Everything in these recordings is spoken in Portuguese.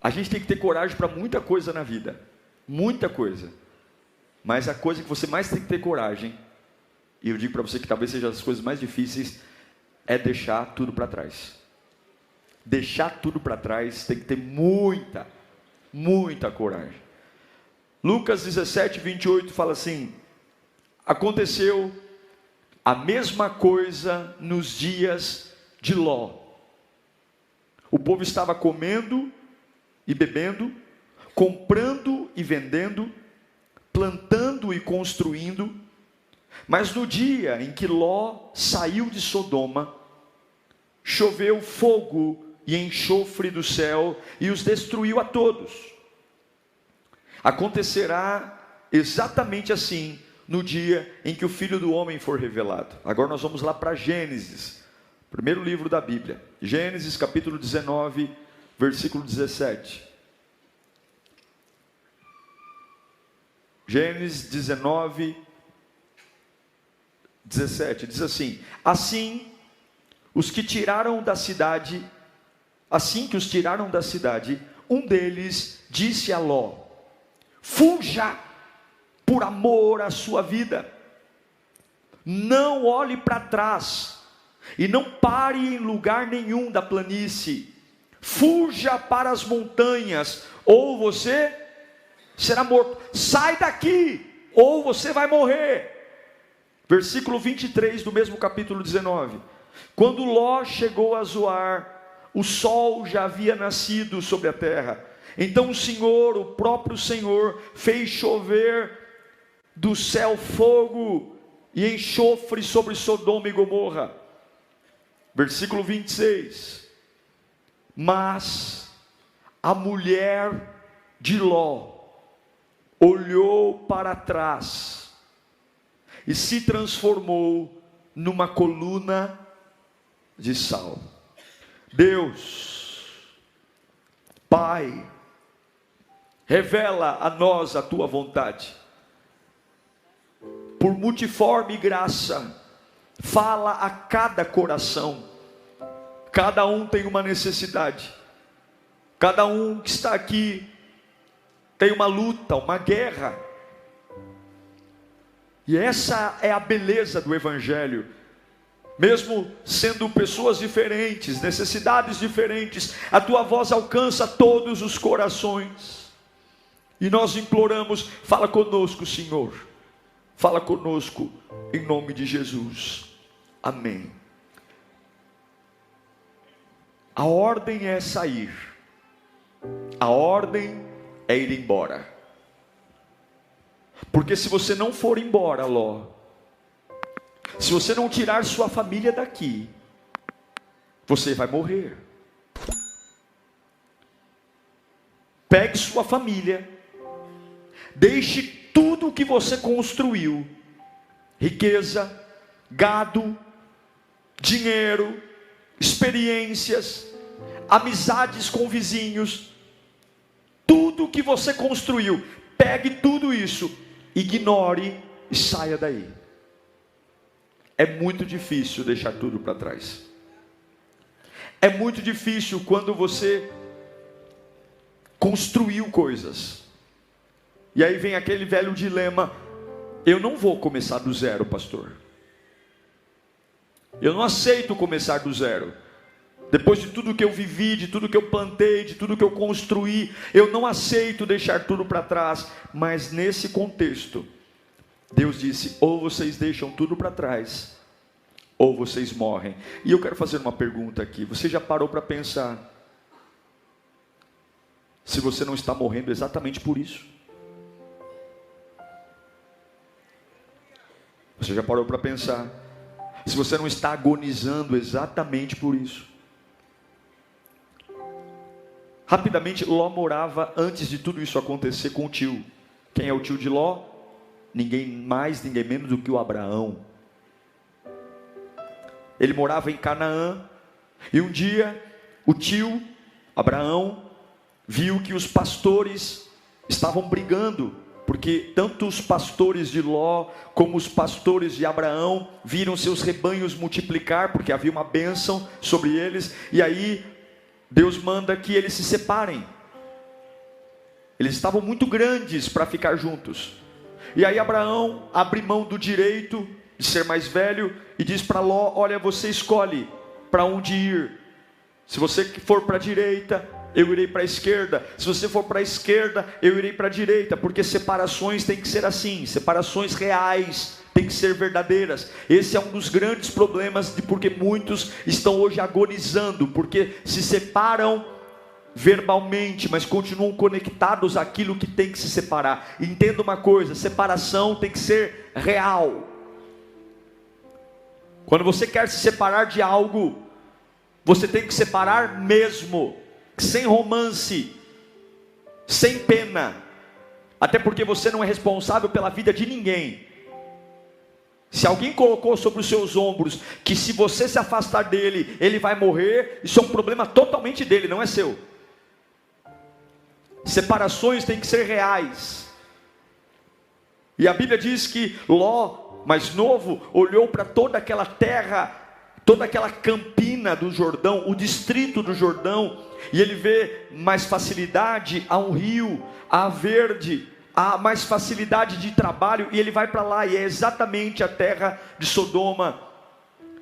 A gente tem que ter coragem para muita coisa na vida, muita coisa. Mas a coisa que você mais tem que ter coragem, e eu digo para você que talvez seja as coisas mais difíceis, é deixar tudo para trás. Deixar tudo para trás tem que ter muita coragem. Lucas 17, 28 fala assim: aconteceu a mesma coisa nos dias de Ló. O povo estava comendo e bebendo, comprando e vendendo, plantando e construindo. Mas no dia em que Ló saiu de Sodoma, choveu fogo e enxofre do céu e os destruiu a todos. Acontecerá exatamente assim no dia em que o Filho do Homem for revelado. Agora nós vamos lá para Gênesis, primeiro livro da Bíblia. Gênesis capítulo 19, versículo 17. Gênesis 19, 17, diz assim: assim que os tiraram da cidade, um deles disse a Ló: fuja por amor à sua vida, não olhe para trás, e não pare em lugar nenhum da planície, fuja para as montanhas, ou você será morto. Sai daqui, ou você vai morrer. Versículo 23 do mesmo capítulo 19. Quando Ló chegou a Zoar, o sol já havia nascido sobre a terra. Então o Senhor, o próprio Senhor, fez chover do céu fogo e enxofre sobre Sodoma e Gomorra. Versículo 26. Mas a mulher de Ló olhou para trás e se transformou numa coluna de sal. Deus, Pai, revela a nós a tua vontade. Por multiforme graça, fala a cada coração. Cada um tem uma necessidade. Cada um que está aqui tem uma luta, uma guerra. E essa é a beleza do Evangelho. Mesmo sendo pessoas diferentes, necessidades diferentes, a tua voz alcança todos os corações. E nós imploramos: fala conosco, Senhor. Fala conosco, em nome de Jesus. Amém. A ordem é sair. A ordem é ir embora. Porque se você não for embora, Ló, se você não tirar sua família daqui, você vai morrer. Pegue sua família, deixe tudo o que você construiu, riqueza, gado, dinheiro, experiências, amizades com vizinhos, tudo o que você construiu, pegue tudo isso, ignore e saia daí. É muito difícil deixar tudo para trás. É muito difícil quando você construiu coisas. E aí vem aquele velho dilema: eu não vou começar do zero, pastor. Eu não aceito começar do zero. Depois de tudo que eu vivi, de tudo que eu plantei, de tudo que eu construí, eu não aceito deixar tudo para trás. Mas nesse contexto, Deus disse: ou vocês deixam tudo para trás, ou vocês morrem. E eu quero fazer uma pergunta aqui: você já parou para pensar se você não está morrendo exatamente por isso? Você já parou para pensar se você não está agonizando exatamente por isso? Rapidamente, Ló morava, antes de tudo isso acontecer, com o tio. Quem é o tio de Ló? Ninguém mais, ninguém menos do que o Abraão. Ele morava em Canaã. E um dia, o tio, Abraão, viu que os pastores estavam brigando, porque tanto os pastores de Ló, como os pastores de Abraão, viram seus rebanhos multiplicar, porque havia uma bênção sobre eles. E aí Deus manda que eles se separem. Eles estavam muito grandes para ficar juntos. E aí Abraão abre mão do direito de ser mais velho e diz para Ló: olha, você escolhe para onde ir. Se você for para a direita, eu irei para a esquerda. Se você for para a esquerda, eu irei para a direita. Porque separações tem que ser assim, separações reais, tem que ser verdadeiras. Esse é um dos grandes problemas de porque muitos estão hoje agonizando, porque se separam verbalmente, mas continuam conectados àquilo que tem que se separar. Entenda uma coisa: separação tem que ser real. Quando você quer se separar de algo, você tem que separar mesmo, sem romance, sem pena, até porque você não é responsável pela vida de ninguém. Se alguém colocou sobre os seus ombros que se você se afastar dele, ele vai morrer, isso é um problema totalmente dele, não é seu. Separações têm que ser reais. E a Bíblia diz que Ló, mais novo, olhou para toda aquela terra, toda aquela campina do Jordão, o distrito do Jordão, e ele vê mais facilidade a um rio, a verde, há mais facilidade de trabalho, e ele vai para lá, e é exatamente a terra de Sodoma.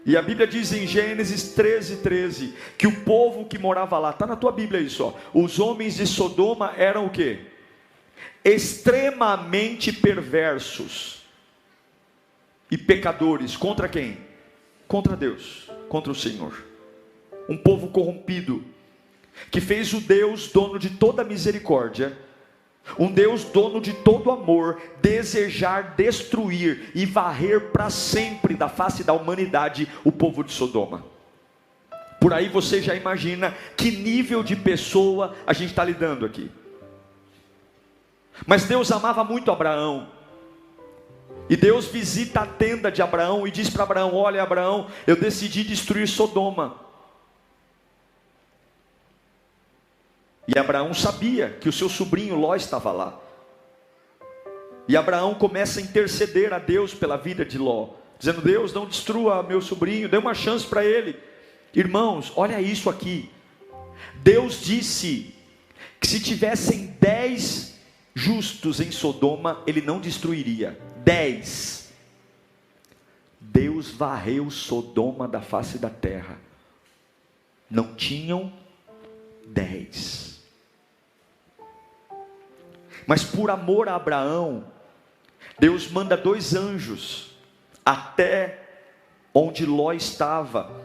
E a Bíblia diz em Gênesis 13:13, que o povo que morava lá, está na tua Bíblia isso, ó, os homens de Sodoma eram o quê? Extremamente perversos e pecadores. Contra quem? Contra Deus, contra o Senhor. Um povo corrompido, que fez o Deus dono de toda misericórdia, um Deus dono de todo amor, desejar destruir e varrer para sempre da face da humanidade o povo de Sodoma. Por aí você já imagina que nível de pessoa a gente está lidando aqui. Mas Deus amava muito Abraão, e Deus visita a tenda de Abraão e diz para Abraão: olha, Abraão, eu decidi destruir Sodoma. E Abraão sabia que o seu sobrinho Ló estava lá. E Abraão começa a interceder a Deus pela vida de Ló, dizendo: Deus, não destrua meu sobrinho, dê uma chance para ele. Irmãos, olha isso aqui. Deus disse que se tivessem 10 justos em Sodoma, ele não destruiria. 10. Deus varreu Sodoma da face da terra. Não tinham 10. Mas por amor a Abraão, Deus manda 2 anjos até onde Ló estava,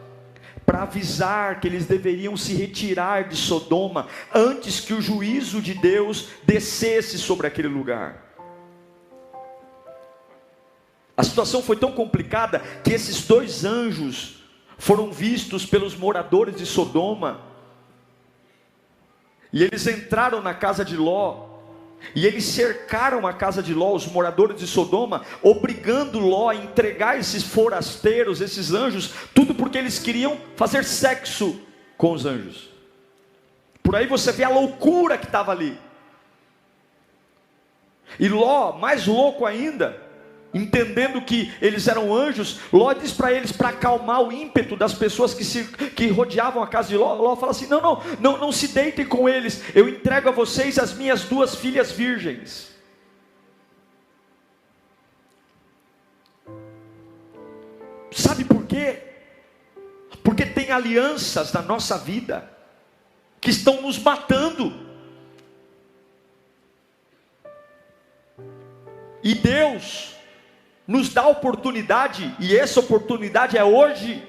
para avisar que eles deveriam se retirar de Sodoma, antes que o juízo de Deus descesse sobre aquele lugar. A situação foi tão complicada, que esses 2 anjos foram vistos pelos moradores de Sodoma, e eles entraram na casa de Ló, e eles cercaram a casa de Ló, os moradores de Sodoma, obrigando Ló a entregar esses forasteiros, esses anjos, tudo porque eles queriam fazer sexo com os anjos. Por aí você vê a loucura que estava ali. E Ló, mais louco ainda, entendendo que eles eram anjos, Ló diz para eles, para acalmar o ímpeto das pessoas que rodeavam a casa de Ló. Ló fala assim: não se deitem com eles, eu entrego a vocês as minhas 2 filhas virgens. Sabe por quê? Porque tem alianças na nossa vida que estão nos matando, e Deus nos dá a oportunidade, e essa oportunidade é hoje,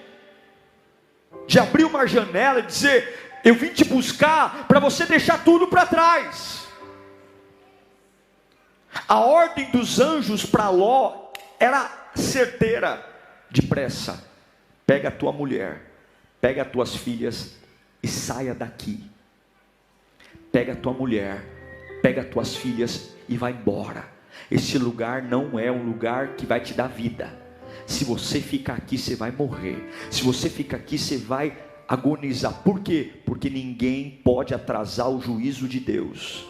de abrir uma janela e dizer: eu vim te buscar para você deixar tudo para trás. A ordem dos anjos para Ló era certeira: depressa, pega a tua mulher, pega as tuas filhas e saia daqui. Pega a tua mulher, pega as tuas filhas e vai embora. Esse lugar não é um lugar que vai te dar vida. Se você ficar aqui, você vai morrer. Se você ficar aqui, você vai agonizar. Por quê? Porque ninguém pode atrasar o juízo de Deus.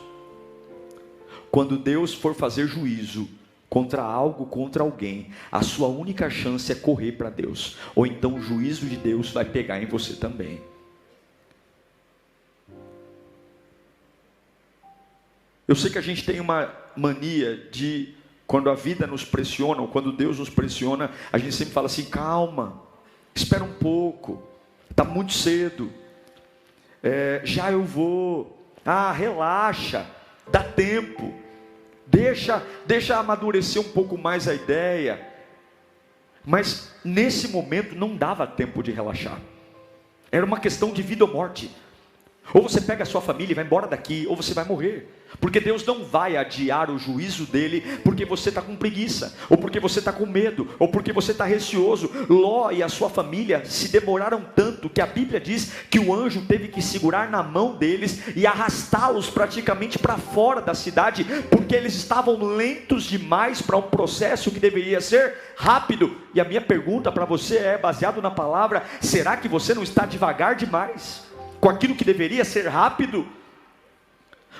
Quando Deus for fazer juízo contra algo, contra alguém, a sua única chance é correr para Deus, ou então o juízo de Deus vai pegar em você também. Eu sei que a gente tem uma mania de, quando a vida nos pressiona, ou quando Deus nos pressiona, a gente sempre fala assim: calma, espera um pouco, está muito cedo, já eu vou, relaxa, dá tempo, deixa amadurecer um pouco mais a ideia. Mas nesse momento não dava tempo de relaxar, era uma questão de vida ou morte. Ou você pega a sua família e vai embora daqui, ou você vai morrer. Porque Deus não vai adiar o juízo dele porque você está com preguiça, ou porque você está com medo, ou porque você está receoso. Ló e a sua família se demoraram tanto que a Bíblia diz que o anjo teve que segurar na mão deles e arrastá-los praticamente para fora da cidade, porque eles estavam lentos demais para um processo que deveria ser rápido. E a minha pergunta para você é, baseado na palavra: será que você não está devagar demais com aquilo que deveria ser rápido?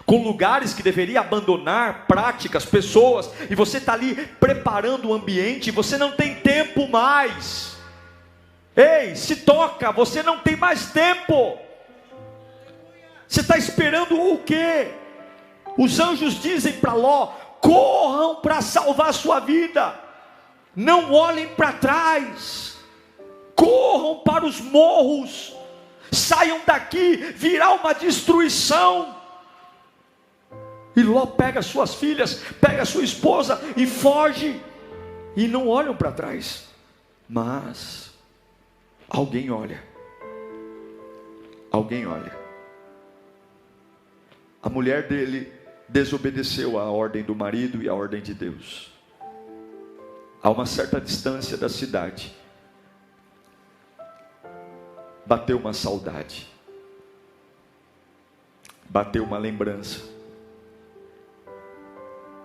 Com lugares que deveria abandonar, práticas, pessoas, e você está ali preparando o ambiente, você não tem tempo mais. Ei, se toca, você não tem mais tempo. Você está esperando o quê? Os anjos dizem para Ló: corram para salvar a sua vida, não olhem para trás, corram para os morros, saiam daqui, virá uma destruição. E Ló pega suas filhas, pega sua esposa e foge, e não olham para trás. Mas alguém olha. A mulher dele desobedeceu à ordem do marido e à ordem de Deus. A uma certa distância da cidade, bateu uma saudade, bateu uma lembrança.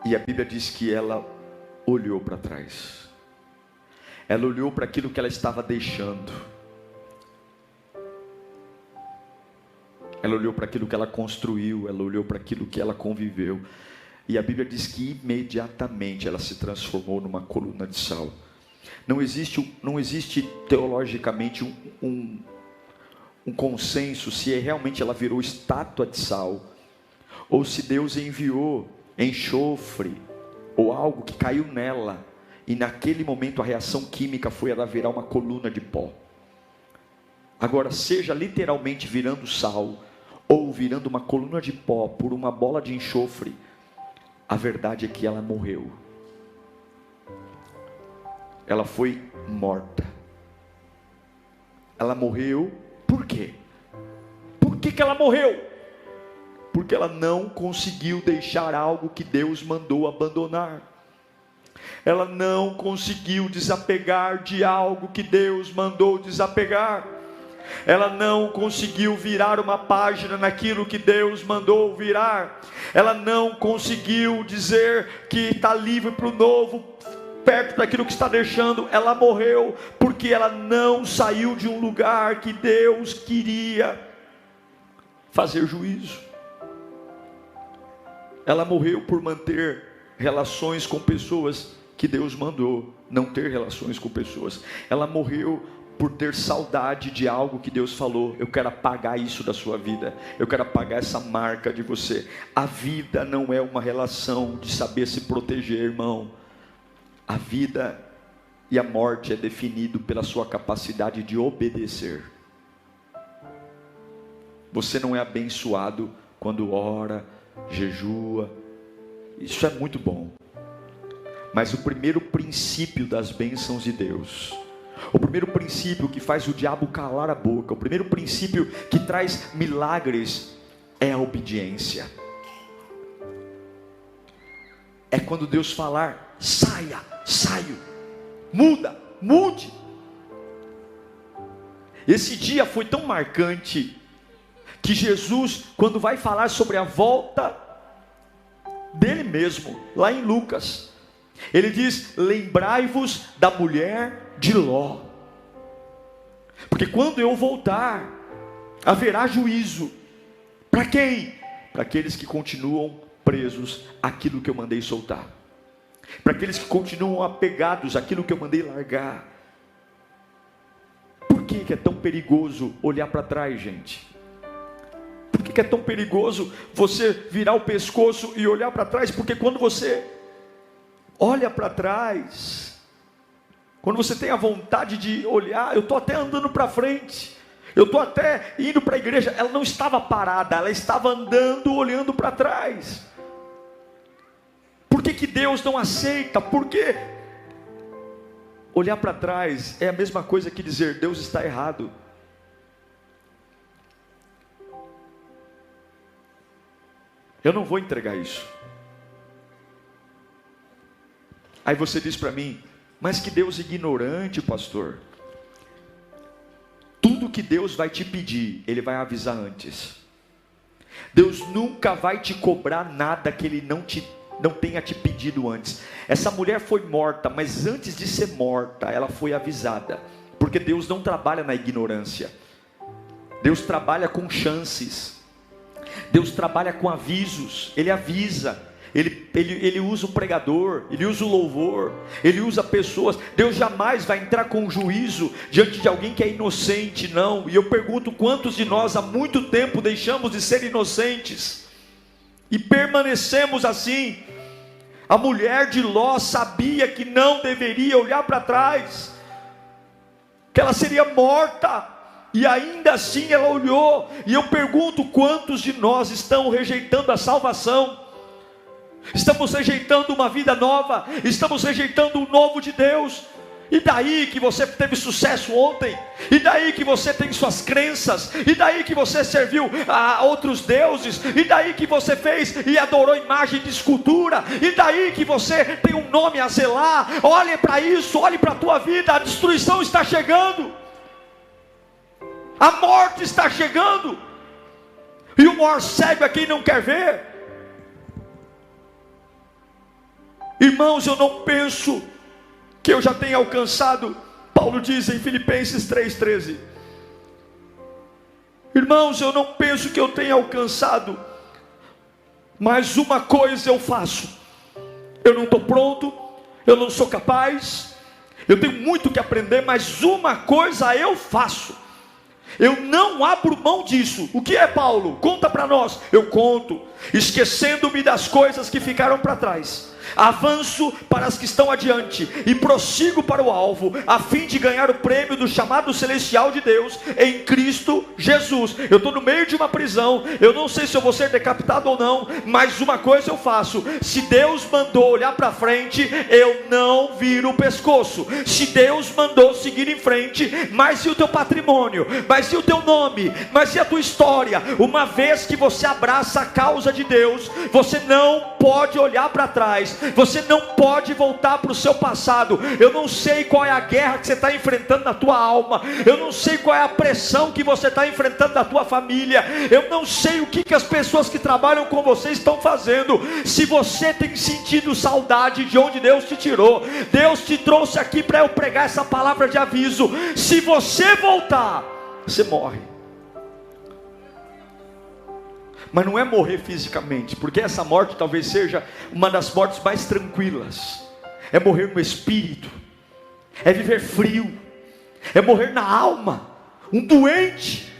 E a Bíblia diz que ela olhou para trás. Ela olhou para aquilo que ela estava deixando. Ela olhou para aquilo que ela construiu. Ela olhou para aquilo que ela conviveu. E a Bíblia diz que imediatamente ela se transformou numa coluna de sal. Não existe teologicamente um consenso se realmente ela virou estátua de sal, ou se Deus enviou enxofre ou algo que caiu nela, e naquele momento a reação química foi ela virar uma coluna de pó. Agora, seja literalmente virando sal ou virando uma coluna de pó por uma bola de enxofre, a verdade é que ela morreu. Ela foi morta. Ela morreu por quê? Por que ela morreu? Porque ela não conseguiu deixar algo que Deus mandou abandonar. Ela não conseguiu desapegar de algo que Deus mandou desapegar. Ela não conseguiu virar uma página naquilo que Deus mandou virar. Ela não conseguiu dizer que está livre para o novo, perto daquilo que está deixando. Ela morreu porque ela não saiu de um lugar que Deus queria fazer juízo. Ela morreu por manter relações com pessoas que Deus mandou não ter relações com pessoas. Ela morreu por ter saudade de algo que Deus falou: eu quero apagar isso da sua vida, eu quero apagar essa marca de você. A vida não é uma relação de saber se proteger, irmão. A vida e a morte é definido pela sua capacidade de obedecer. Você não é abençoado quando ora, jejua. Isso é muito bom. Mas o primeiro princípio das bênçãos de Deus, o primeiro princípio que faz o diabo calar a boca, o primeiro princípio que traz milagres, é a obediência. É quando Deus falar: saia, saio, mude. Esse dia foi tão marcante que Jesus, quando vai falar sobre a volta dele mesmo, lá em Lucas, ele diz: lembrai-vos da mulher de Ló, porque quando eu voltar, haverá juízo. Para quem? Para aqueles que continuam presos àquilo que eu mandei soltar, para aqueles que continuam apegados àquilo que eu mandei largar. Por que é tão perigoso olhar para trás, gente? Por que que é tão perigoso você virar o pescoço e olhar para trás? Porque quando você olha para trás, quando você tem a vontade de olhar, eu estou até andando para frente, eu estou até indo para a igreja, ela não estava parada, ela estava andando, olhando para trás. Por que Deus não aceita? Porque olhar para trás é a mesma coisa que dizer, Deus está errado. Eu não vou entregar isso. Aí você diz para mim, mas que Deus ignorante, pastor. Tudo que Deus vai te pedir, Ele vai avisar antes. Deus nunca vai te cobrar nada que Ele não tenha te pedido antes. Essa mulher foi morta, mas antes de ser morta, ela foi avisada. Porque Deus não trabalha na ignorância. Deus trabalha com chances. Deus trabalha com avisos. Ele avisa. Ele usa o pregador, Ele usa o louvor, Ele usa pessoas. Deus jamais vai entrar com juízo diante de alguém que é inocente, não. E eu pergunto, quantos de nós há muito tempo deixamos de ser inocentes e permanecemos assim? A mulher de Ló sabia que não deveria olhar para trás, que ela seria morta, e ainda assim ela olhou. E eu pergunto, quantos de nós estão rejeitando a salvação? Estamos rejeitando uma vida nova, estamos rejeitando o novo de Deus. E daí que você teve sucesso ontem? E daí que você tem suas crenças? E daí que você serviu a outros deuses? E daí que você fez e adorou imagem de escultura? E daí que você tem um nome a zelar? Olhe para isso, olhe para a tua vida. A destruição está chegando, a morte está chegando, e o maior cego é quem não quer ver. Irmãos, eu não penso que eu já tenha alcançado. Paulo diz em Filipenses 3,13: irmãos, eu não penso que eu tenha alcançado, mas uma coisa eu faço. Eu não estou pronto, eu não sou capaz, eu tenho muito que aprender, mas uma coisa eu faço, eu não abro mão disso. O que é, Paulo? Conta para nós. Eu conto, esquecendo-me das coisas que ficaram para trás, avanço para as que estão adiante e prossigo para o alvo, a fim de ganhar o prêmio do chamado celestial de Deus em Cristo Jesus. Eu estou no meio de uma prisão, eu não sei se eu vou ser decapitado ou não, mas uma coisa eu faço: se Deus mandou olhar para frente, eu não viro o pescoço. Se Deus mandou seguir em frente, mas e o teu patrimônio? Mas e o teu nome? Mas e a tua história? Uma vez que você abraça a causa de Deus, você não pode olhar para trás, você não pode voltar para o seu passado. Eu não sei qual é a guerra que você está enfrentando na tua alma, eu não sei qual é a pressão que você está enfrentando na tua família, eu não sei o que as pessoas que trabalham com você estão fazendo. Se você tem sentido saudade de onde Deus te tirou, Deus te trouxe aqui para eu pregar essa palavra de aviso. Se você voltar, você morre. Mas não é morrer fisicamente, porque essa morte talvez seja uma das mortes mais tranquilas. É morrer no espírito, é viver frio, é morrer na alma, um doente,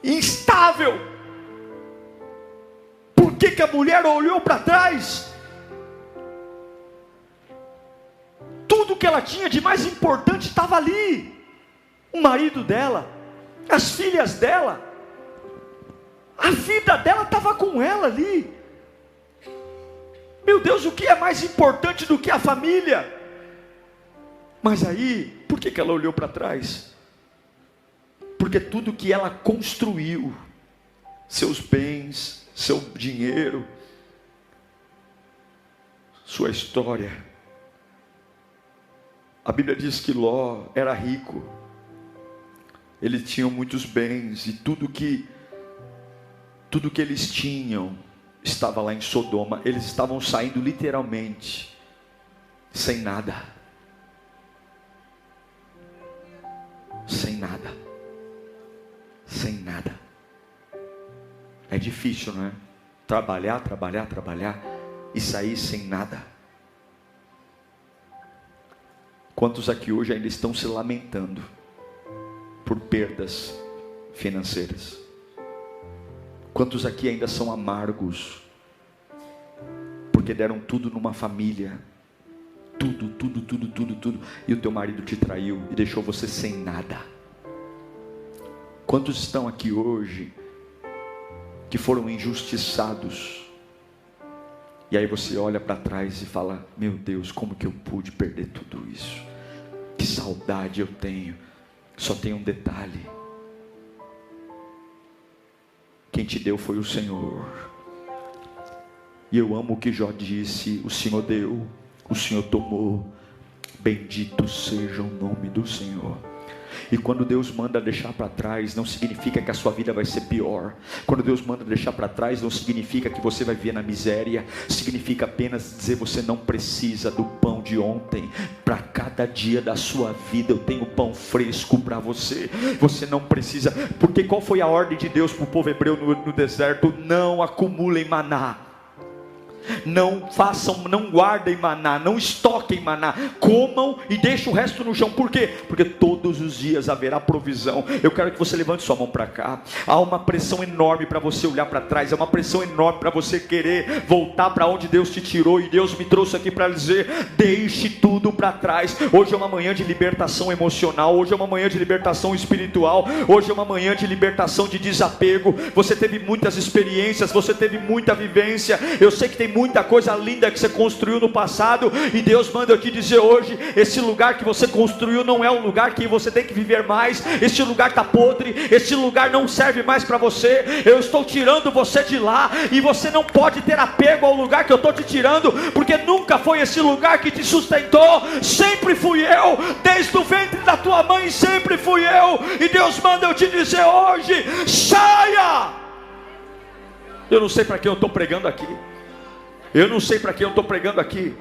instável. Por que a mulher olhou para trás? Tudo que ela tinha de mais importante estava ali. O marido dela, as filhas dela, a vida dela estava com ela ali. Meu Deus, o que é mais importante do que a família? Mas aí, por que ela olhou para trás? Porque tudo que ela construiu, seus bens, seu dinheiro, sua história. A Bíblia diz que Ló era rico, eles tinham muitos bens, e tudo que eles tinham estava lá em Sodoma. Eles estavam saindo literalmente sem nada, sem nada, sem nada. É difícil, não é? Trabalhar e sair sem nada. Quantos aqui hoje ainda estão se lamentando por perdas financeiras? Quantos aqui ainda são amargos? Porque deram tudo numa família. Tudo. E o teu marido te traiu e deixou você sem nada. Quantos estão aqui hoje que foram injustiçados? E aí você olha para trás e fala: meu Deus, como que eu pude perder tudo isso? Que saudade eu tenho. Só tem um detalhe: quem te deu foi o Senhor. E eu amo o que Jó disse: o Senhor deu, o Senhor tomou, bendito seja o nome do Senhor. E quando Deus manda deixar para trás, não significa que a sua vida vai ser pior. Quando Deus manda deixar para trás, não significa que você vai viver na miséria. Significa apenas dizer: você não precisa do pão de ontem. Para cada dia da sua vida eu tenho pão fresco para você. Você não precisa. Porque qual foi a ordem de Deus para o povo hebreu no deserto? Não acumulem maná. Não façam, não guardem maná, não estoquem maná, comam e deixem o resto no chão. Por quê? Porque todos os dias haverá provisão. Eu quero que você levante sua mão para cá. Há uma pressão enorme para você olhar para trás, há uma pressão enorme para você querer voltar para onde Deus te tirou. E Deus me trouxe aqui para dizer: deixe tudo para trás. Hoje é uma manhã de libertação emocional, hoje é uma manhã de libertação espiritual, hoje é uma manhã de libertação de desapego. Você teve muitas experiências, você teve muita vivência. Eu sei que tem muita coisa linda que você construiu no passado, e Deus manda eu te dizer hoje: esse lugar que você construiu não é um lugar que você tem que viver mais. Esse lugar está podre, esse lugar não serve mais para você. Eu estou tirando você de lá, e você não pode ter apego ao lugar que eu estou te tirando, porque nunca foi esse lugar que te sustentou. Sempre fui eu, desde o ventre da tua mãe sempre fui eu. E Deus manda eu te dizer hoje: saia. Eu não sei para quem eu estou pregando aqui. Eu não sei para quem eu estou pregando aqui.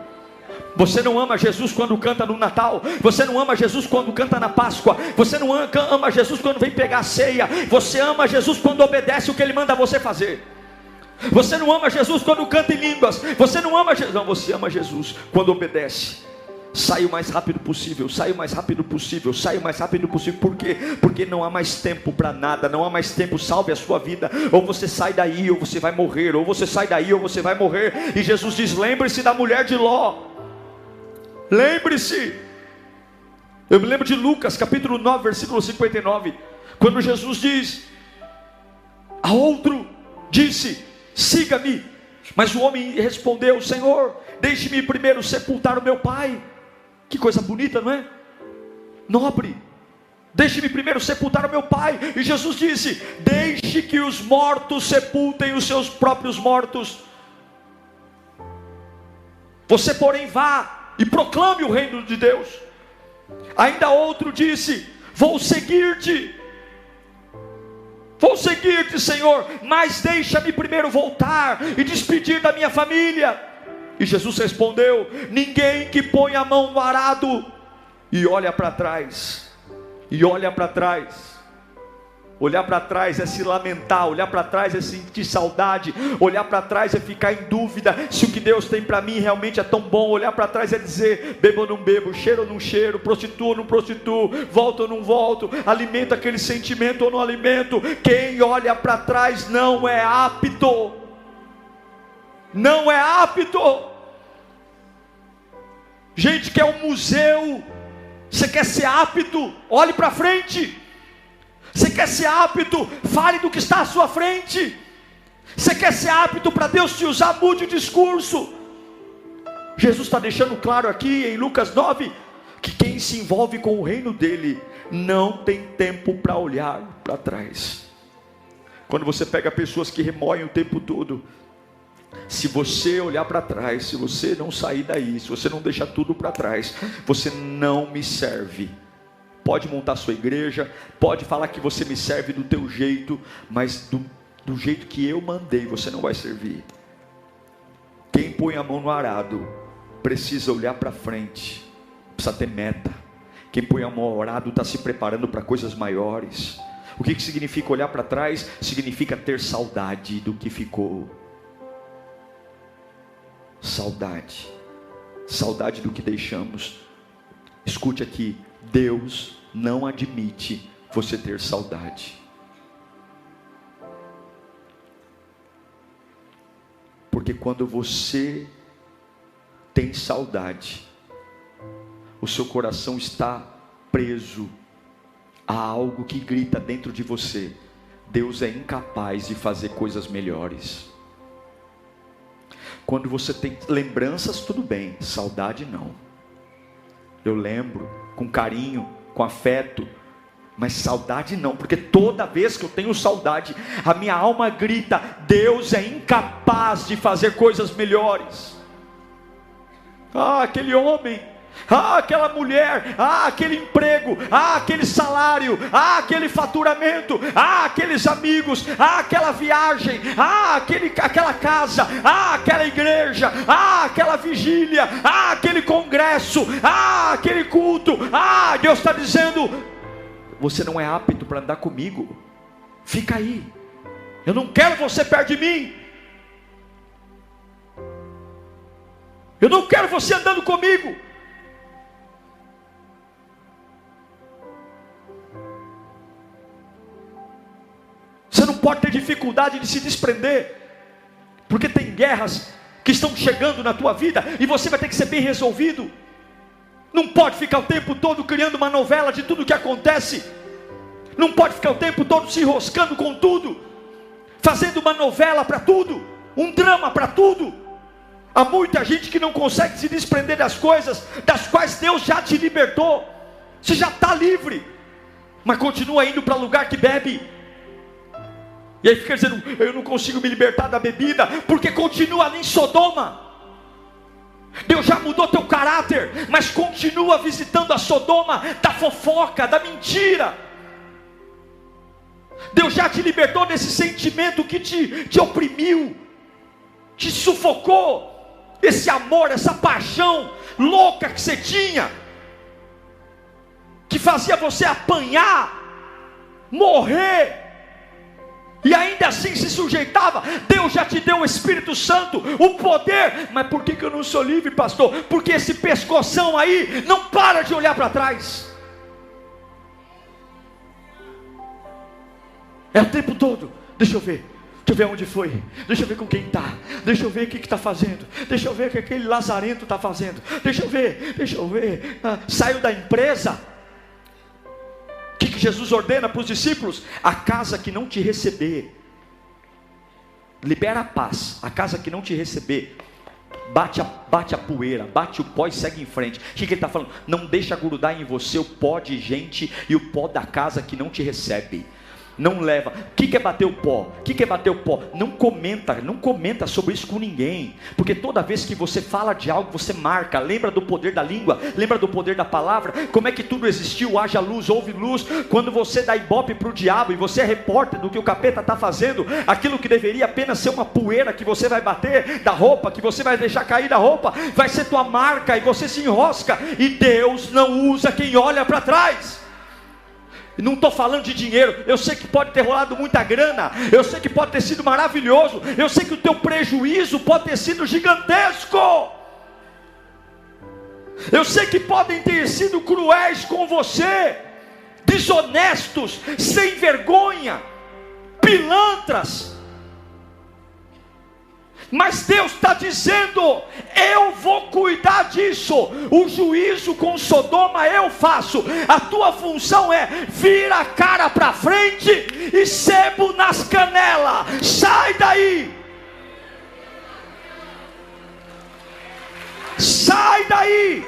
Você não ama Jesus quando canta no Natal. Você não ama Jesus quando canta na Páscoa. Você não ama Jesus quando vem pegar a ceia. Você ama Jesus quando obedece o que Ele manda você fazer. Você não ama Jesus quando canta em línguas. Você não ama Jesus. Não, você ama Jesus quando obedece. Sai o mais rápido possível, sai o mais rápido possível, sai o mais rápido possível. Por quê? Porque não há mais tempo para nada, não há mais tempo. Salve a sua vida. Ou você sai daí ou você vai morrer, ou você sai daí ou você vai morrer. E Jesus diz: lembre-se da mulher de Ló. Lembre-se. Eu me lembro de Lucas capítulo 9 versículo 59, quando Jesus diz: a outro disse: siga-me. Mas o homem respondeu: Senhor, deixe-me primeiro sepultar o meu pai. Que coisa bonita, não é? Nobre. Deixe-me primeiro sepultar o meu pai. E Jesus disse: deixe que os mortos sepultem os seus próprios mortos. Você, porém, vá e proclame o reino de Deus. Ainda outro disse: vou seguir-te. Vou seguir-te, Senhor, mas deixa-me primeiro voltar e despedir da minha família. E Jesus respondeu: ninguém que põe a mão no arado e olha para trás, olhar para trás é se lamentar, olhar para trás é sentir saudade, olhar para trás é ficar em dúvida se o que Deus tem para mim realmente é tão bom. Olhar para trás é dizer: bebo ou não bebo, cheiro ou não cheiro, prostituo ou não prostituo, volto ou não volto, alimento aquele sentimento ou não alimento. Quem olha para trás não é apto. Não é apto. Gente, quer um museu. Você quer ser apto? Olhe para frente. Você quer ser apto? Fale do que está à sua frente. Você quer ser apto para Deus te usar? Mude o discurso. Jesus está deixando claro aqui em Lucas 9 que quem se envolve com o reino dele não tem tempo para olhar para trás. Quando você pega pessoas que remoem o tempo todo, se você olhar para trás, se você não sair daí, se você não deixar tudo para trás, você não me serve. Pode montar sua igreja, pode falar que você me serve do teu jeito, mas do jeito que eu mandei, você não vai servir. Quem põe a mão no arado precisa olhar para frente, precisa ter meta. Quem põe a mão no arado está se preparando para coisas maiores. O que significa olhar para trás? Significa ter saudade do que ficou. Saudade do que deixamos. Escute aqui: Deus não admite você ter saudade. Porque quando você tem saudade, o seu coração está preso a algo que grita dentro de você: Deus é incapaz de fazer coisas melhores. Quando você tem lembranças, tudo bem, saudade não. Eu lembro com carinho, com afeto, mas saudade não, porque toda vez que eu tenho saudade, a minha alma grita: Deus é incapaz de fazer coisas melhores. Ah, aquele homem, ah, aquela mulher, ah, aquele emprego, ah, aquele salário, ah, aquele faturamento, ah, aqueles amigos, ah, aquela viagem, ah, aquela casa, ah, aquela igreja, ah, aquela vigília, ah, aquele congresso, ah, aquele culto. Ah, Deus está dizendo: você não é apto para andar comigo, fica aí, eu não quero você perto de mim, eu não quero você andando comigo. Você não pode ter dificuldade de se desprender, porque tem guerras que estão chegando na tua vida, e você vai ter que ser bem resolvido. Não pode ficar o tempo todo criando uma novela de tudo que acontece, não pode ficar o tempo todo se enroscando com tudo, fazendo uma novela para tudo, um drama para tudo. Há muita gente que não consegue se desprender das coisas das quais Deus já te libertou. Você já está livre, mas continua indo para lugar que bebe, e aí fica dizendo: eu não consigo me libertar da bebida, porque continua ali em Sodoma. Deus já mudou teu caráter, mas continua visitando a Sodoma da fofoca, da mentira. Deus já te libertou desse sentimento que te oprimiu, te sufocou, esse amor, essa paixão louca que você tinha, que fazia você apanhar, morrer, e ainda assim se sujeitava. Deus já te deu o Espírito Santo, o poder. Mas por que eu não sou livre, pastor? Porque esse pescoção aí não para de olhar para trás, é o tempo todo: deixa eu ver onde foi, deixa eu ver com quem está, deixa eu ver o que está fazendo, deixa eu ver o que aquele lazarento está fazendo, deixa eu ver, saiu da empresa. O que Jesus ordena para os discípulos? A casa que não te receber, libera a paz. A casa que não te receber, bate a poeira, bate o pó e segue em frente. O que ele está falando? Não deixa grudar em você o pó de gente e o pó da casa que não te recebe. Não leva. O que é bater o pó? O que é bater o pó? Não comenta sobre isso com ninguém, porque toda vez que você fala de algo, você marca. Lembra do poder da língua? Lembra do poder da palavra? Como é que tudo existiu? Haja luz, houve luz. Quando você dá ibope para o diabo, e você é repórter do que o capeta está fazendo, aquilo que deveria apenas ser uma poeira que você vai bater da roupa, que você vai deixar cair da roupa, vai ser tua marca, e você se enrosca. E Deus não usa quem olha para trás. Não estou falando de dinheiro. Eu sei que pode ter rolado muita grana, eu sei que pode ter sido maravilhoso, eu sei que o teu prejuízo pode ter sido gigantesco, eu sei que podem ter sido cruéis com você, desonestos, sem vergonha, pilantras. Mas Deus está dizendo: eu vou cuidar disso. O juízo com Sodoma eu faço. A tua função é vir a cara para frente e sebo nas canelas. Sai daí, sai daí.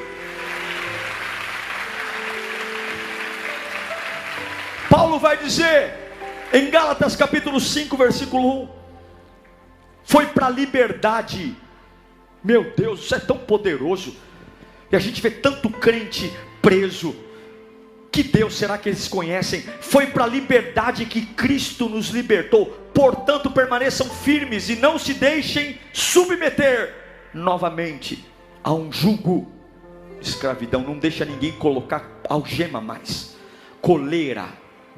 Paulo vai dizer em Gálatas capítulo 5 versículo 1: foi para a liberdade. Meu Deus, isso é tão poderoso. E a gente vê tanto crente preso. Que Deus será que eles conhecem? Foi para a liberdade que Cristo nos libertou. Portanto, permaneçam firmes e não se deixem submeter novamente a um jugo de escravidão. Não deixa ninguém colocar algema mais, coleira,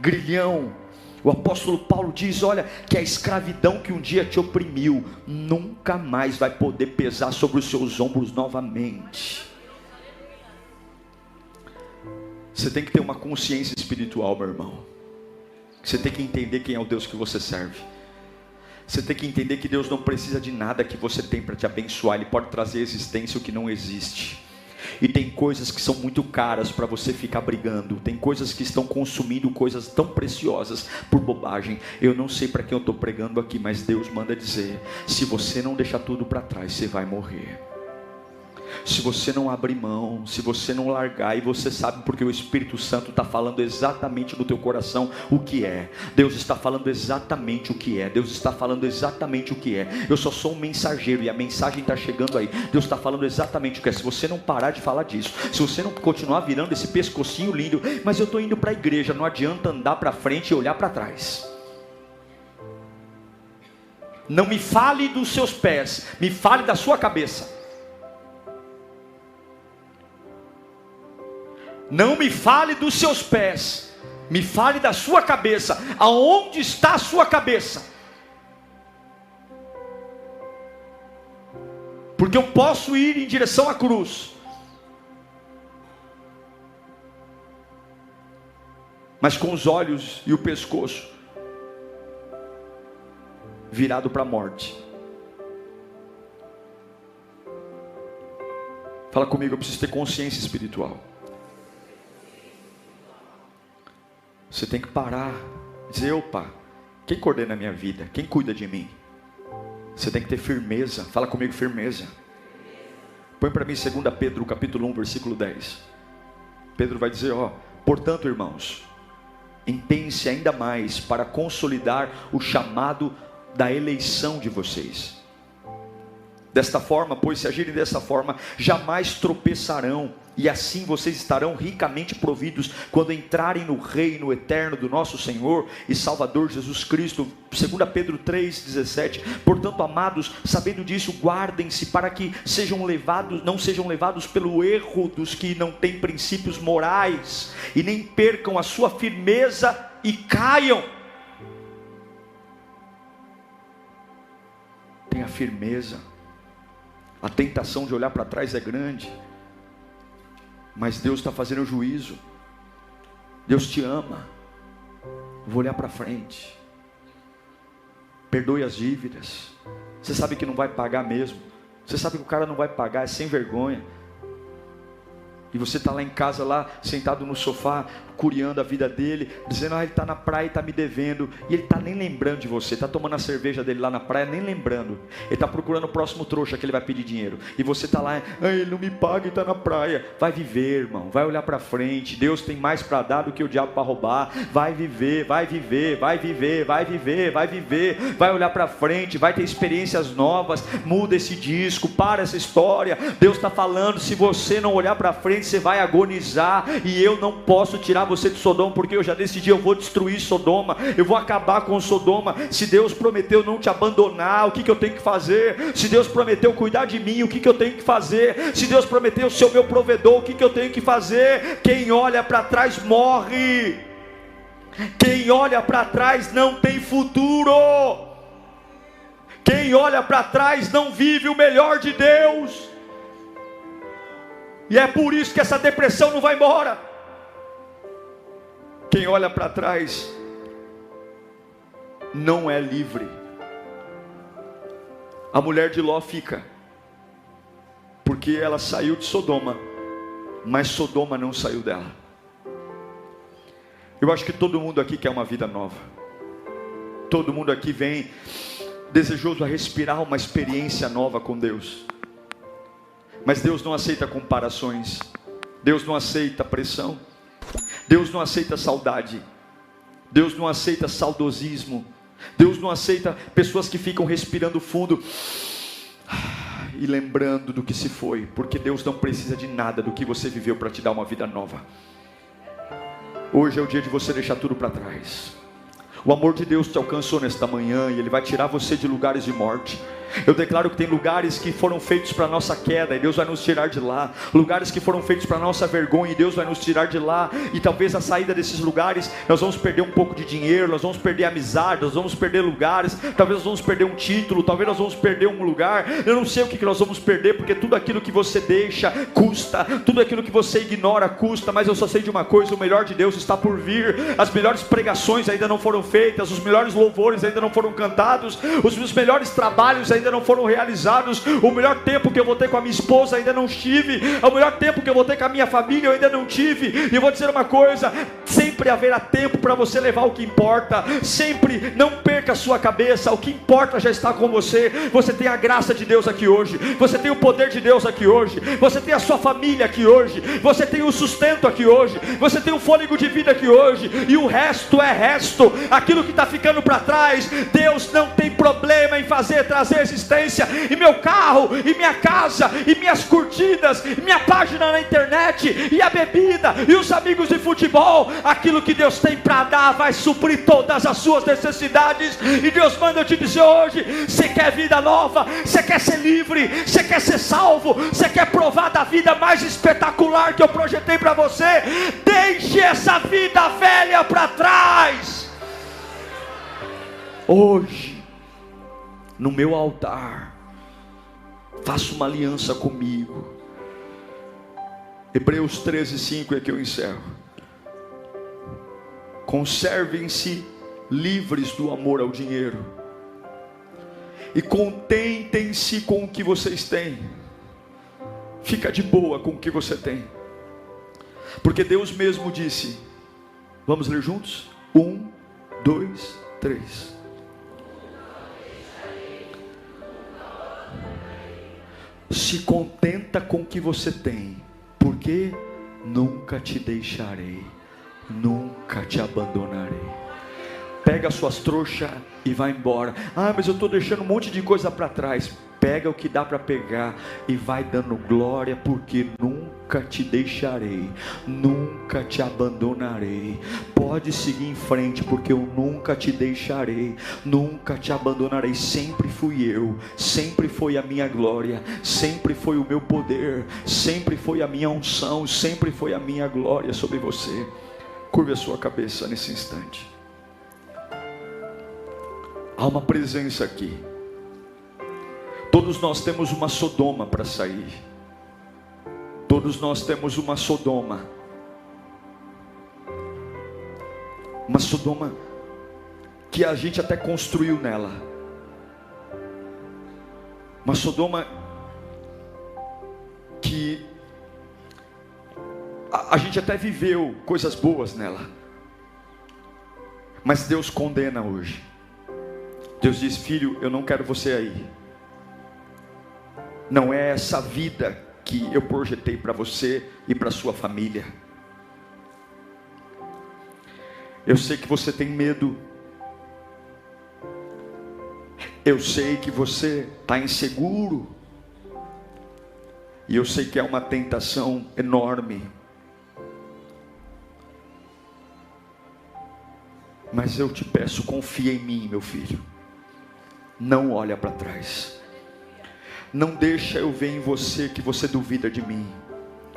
grilhão. O apóstolo Paulo diz: olha, que a escravidão que um dia te oprimiu nunca mais vai poder pesar sobre os seus ombros novamente. Você tem que ter uma consciência espiritual, meu irmão. Você tem que entender quem é o Deus que você serve. Você tem que entender que Deus não precisa de nada que você tem para te abençoar. Ele pode trazer à existência o que não existe. E tem coisas que são muito caras para você ficar brigando. Tem coisas que estão consumindo coisas tão preciosas por bobagem. Eu não sei para quem eu estou pregando aqui, mas Deus manda dizer: se você não deixar tudo para trás, você vai morrer. Se você não abrir mão, se você não largar, e você sabe porque o Espírito Santo está falando exatamente no teu coração o que é. Deus está falando exatamente o que é. Deus está falando exatamente o que é. Eu só sou um mensageiro e a mensagem está chegando aí. Deus está falando exatamente o que é. Se você não parar de falar disso, se você não continuar virando esse pescocinho lindo, mas eu estou indo para a igreja, não adianta andar para frente e olhar para trás. Não me fale dos seus pés, me fale da sua cabeça. Não me fale dos seus pés, me fale da sua cabeça. Aonde está a sua cabeça? Porque eu posso ir em direção à cruz, mas com os olhos e o pescoço virado para a morte. Fala comigo, eu preciso ter consciência espiritual. Você tem que parar, dizer: opa, quem coordena a minha vida? Quem cuida de mim? Você tem que ter firmeza. Fala comigo, firmeza. Põe para mim 2 Pedro capítulo 1, versículo 10. Pedro vai dizer: portanto, irmãos, empenhem-se ainda mais para consolidar o chamado da eleição de vocês. Desta forma, pois se agirem dessa forma, jamais tropeçarão, e assim vocês estarão ricamente providos quando entrarem no reino eterno do nosso Senhor e Salvador Jesus Cristo. 2 Pedro 3,17. Portanto, amados, sabendo disso, guardem-se para que não sejam levados pelo erro dos que não têm princípios morais, e nem percam a sua firmeza e caiam. Tenha firmeza. A tentação de olhar para trás é grande, mas Deus está fazendo o juízo. Deus te ama. Vou olhar para frente. Perdoe as dívidas. Você sabe que não vai pagar mesmo. Você sabe que o cara não vai pagar, é sem vergonha. E você está lá em casa, lá sentado no sofá, curiando a vida dele, dizendo: ele está na praia e está me devendo. E ele está nem lembrando de você, está tomando a cerveja dele lá na praia, nem lembrando. Ele está procurando o próximo trouxa que ele vai pedir dinheiro. E você está lá: ele não me paga e está na praia. Vai viver, irmão, vai olhar para frente. Deus tem mais para dar do que o diabo para roubar. Vai viver, vai viver, vai viver, vai viver, vai viver. Vai olhar para frente, vai ter experiências novas. Muda esse disco, para essa história. Deus está falando: se você não olhar para frente, você vai agonizar. E eu não posso tirar você de Sodoma, porque eu já decidi, eu vou destruir Sodoma, eu vou acabar com Sodoma. Se Deus prometeu não te abandonar, o que eu tenho que fazer? Se Deus prometeu cuidar de mim, o que eu tenho que fazer? Se Deus prometeu ser o meu provedor, o que eu tenho que fazer? Quem olha para trás morre. Quem olha para trás não tem futuro. Quem olha para trás não vive o melhor de Deus. E é por isso que essa depressão não vai embora. Quem olha para trás não é livre. A mulher de Ló fica, porque ela saiu de Sodoma, mas Sodoma não saiu dela. Eu acho que todo mundo aqui quer uma vida nova. Todo mundo aqui vem desejoso a respirar uma experiência nova com Deus. Mas Deus não aceita comparações. Deus não aceita pressão. Deus não aceita saudade. Deus não aceita saudosismo. Deus não aceita pessoas que ficam respirando fundo e lembrando do que se foi, porque Deus não precisa de nada do que você viveu para te dar uma vida nova. Hoje é o dia de você deixar tudo para trás. O amor de Deus te alcançou nesta manhã e Ele vai tirar você de lugares de morte. Eu declaro que tem lugares que foram feitos para a nossa queda, e Deus vai nos tirar de lá. Lugares que foram feitos para a nossa vergonha, e Deus vai nos tirar de lá. E talvez a saída desses lugares, nós vamos perder um pouco de dinheiro, nós vamos perder amizade, nós vamos perder lugares, talvez nós vamos perder um título, talvez nós vamos perder um lugar. Eu não sei o que nós vamos perder, porque tudo aquilo que você deixa custa, tudo aquilo que você ignora custa. Mas eu só sei de uma coisa: o melhor de Deus está por vir. As melhores pregações ainda não foram feitas, os melhores louvores ainda não foram cantados, os melhores trabalhos ainda não foram realizados. O melhor tempo que eu vou ter com a minha esposa ainda não tive. O melhor tempo que eu vou ter com a minha família eu ainda não tive. E eu vou dizer uma coisa: sempre haverá tempo para você levar o que importa. Sempre, não perca a sua cabeça. O que importa já está com você. Você tem a graça de Deus aqui hoje, você tem o poder de Deus aqui hoje, você tem a sua família aqui hoje, você tem o sustento aqui hoje, você tem o fôlego de vida aqui hoje. E o resto é resto. Aquilo que está ficando para trás, Deus não tem problema em trazer existência. E meu carro, e minha casa, e minhas curtidas, e minha página na internet, e a bebida, e os amigos de futebol, aquilo que Deus tem para dar vai suprir todas as suas necessidades. E Deus manda eu te dizer hoje: você quer vida nova, você quer ser livre, você quer ser salvo, você quer provar da vida mais espetacular que eu projetei para você? Deixe essa vida velha para trás. Hoje, no meu altar, faça uma aliança comigo. Hebreus 13:5 é que eu encerro. Conservem-se livres do amor ao dinheiro, e contentem-se com o que vocês têm. Fica de boa com o que você tem, porque Deus mesmo disse. Vamos ler juntos? 1, 2, 3. Se contenta com o que você tem, porque nunca te deixarei, nunca te abandonarei. Pega as suas trouxas e vai embora. Ah, mas eu estou deixando um monte de coisa para trás. Pega o que dá para pegar e vai dando glória, porque nunca te deixarei, nunca te abandonarei. Pode seguir em frente, porque eu nunca te deixarei, nunca te abandonarei. Sempre fui eu, sempre foi a minha glória, sempre foi o meu poder, sempre foi a minha unção, sempre foi a minha glória sobre você. Curve a sua cabeça nesse instante. Há uma presença aqui. Todos nós temos uma Sodoma para sair. Todos nós temos uma Sodoma. Uma Sodoma que a gente até construiu nela. Uma Sodoma que a gente até viveu coisas boas nela. Mas Deus condena hoje. Deus diz: filho, eu não quero você aí. Não é essa vida que eu projetei para você e para sua família. Eu sei que você tem medo. Eu sei que você está inseguro. E eu sei que é uma tentação enorme. Mas eu te peço, confia em mim, meu filho. Não olha para trás. Não deixa eu ver em você que você duvida de mim.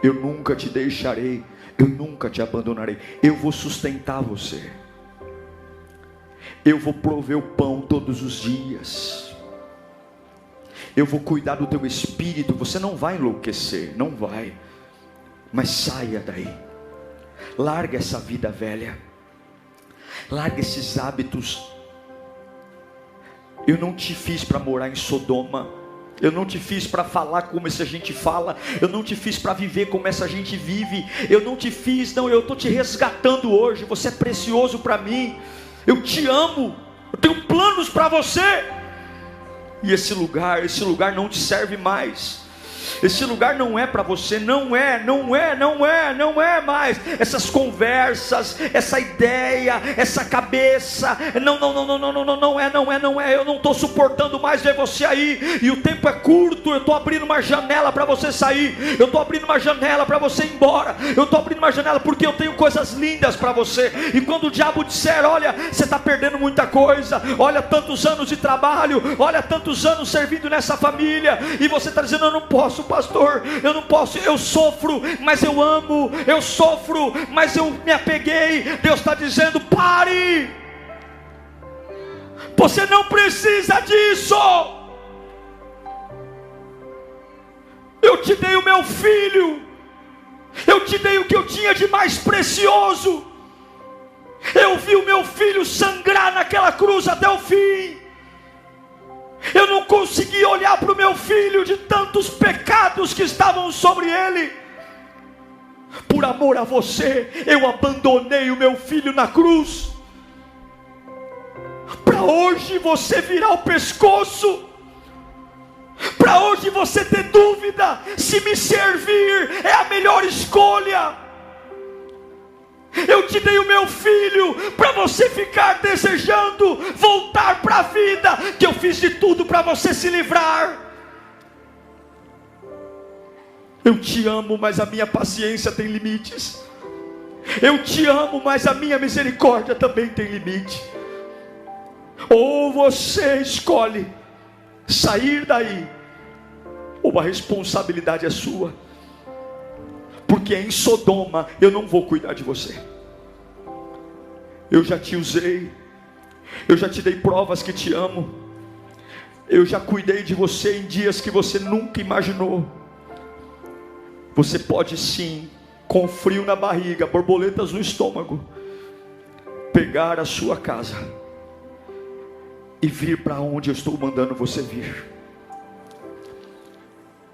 Eu nunca te deixarei, eu nunca te abandonarei. Eu vou sustentar você. Eu vou prover o pão todos os dias. Eu vou cuidar do teu espírito. Você não vai enlouquecer, não vai. Mas saia daí. Larga essa vida velha. Larga esses hábitos. Eu não te fiz para morar em Sodoma. Eu não te fiz para falar como essa gente fala. Eu não te fiz para viver como essa gente vive. Eu não te fiz, não, eu estou te resgatando hoje. Você é precioso para mim. Eu te amo. Eu tenho planos para você. E esse lugar não te serve mais. Esse lugar não é para você, não é mais. Essas conversas, essa ideia, essa cabeça, não é. Eu não estou estou suportando mais ver você aí, e o tempo é curto, eu estou abrindo uma janela para você sair, eu estou abrindo uma janela para você ir embora, eu estou abrindo uma janela porque eu tenho coisas lindas para você. E quando o diabo disser, olha, você está perdendo muita coisa, olha tantos anos de trabalho, olha tantos anos servindo nessa família, e você está dizendo, eu não posso, pastor, eu não posso, eu sofro, mas eu amo, eu sofro, mas eu me apeguei. Deus está dizendo, pare, você não precisa disso. Eu te dei o meu filho, eu te dei o que eu tinha de mais precioso. Eu vi o meu filho sangrar naquela cruz até o fim. Eu não consegui olhar para o meu filho de tantos pecados que estavam sobre ele. Por amor a você, eu abandonei o meu filho na cruz, para hoje você virar o pescoço, para hoje você ter dúvida se me servir é a melhor escolha. Eu te dei o meu filho para você ficar desejando voltar para a vida, que eu fiz de tudo para você se livrar. Eu te amo, mas a minha paciência tem limites. Eu te amo, mas a minha misericórdia também tem limite. Ou você escolhe sair daí, ou a responsabilidade é sua. Porque em Sodoma eu não vou cuidar de você. Eu já te usei, eu já te dei provas que te amo, eu já cuidei de você em dias que você nunca imaginou. Você pode sim, com frio na barriga, borboletas no estômago, pegar a sua casa e vir para onde eu estou mandando você vir.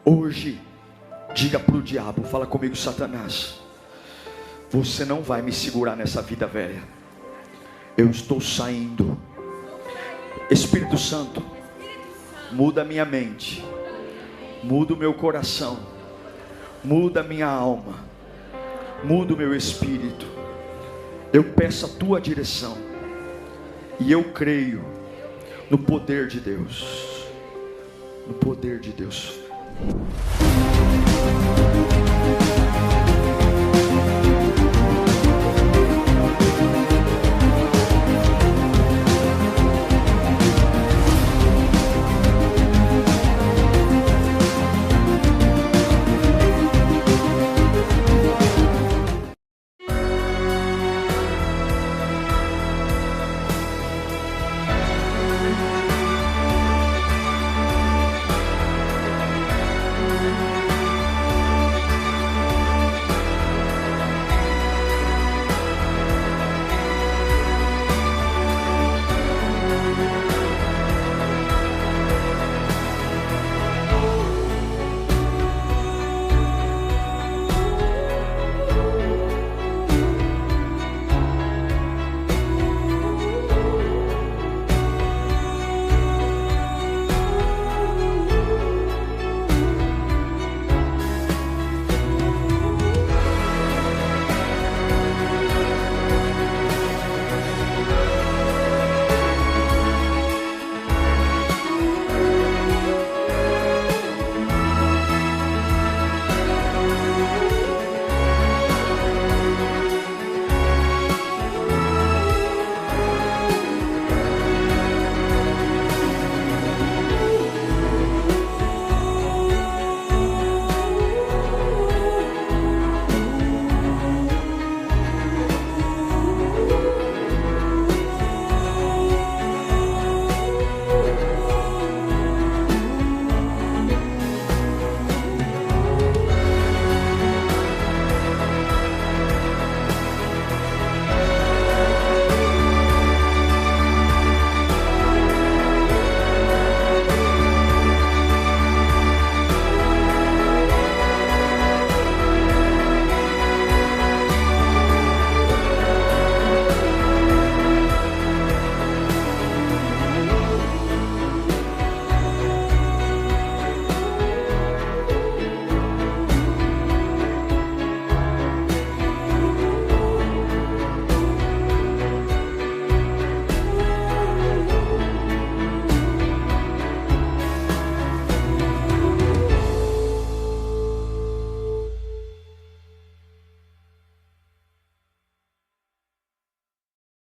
Hoje, diga para o diabo, fala comigo, Satanás, você não vai me segurar nessa vida velha. Eu estou saindo. Espírito Santo, muda a minha mente, muda o meu coração, muda a minha alma, muda o meu espírito. Eu peço a tua direção, e eu creio no poder de Deus, no poder de Deus.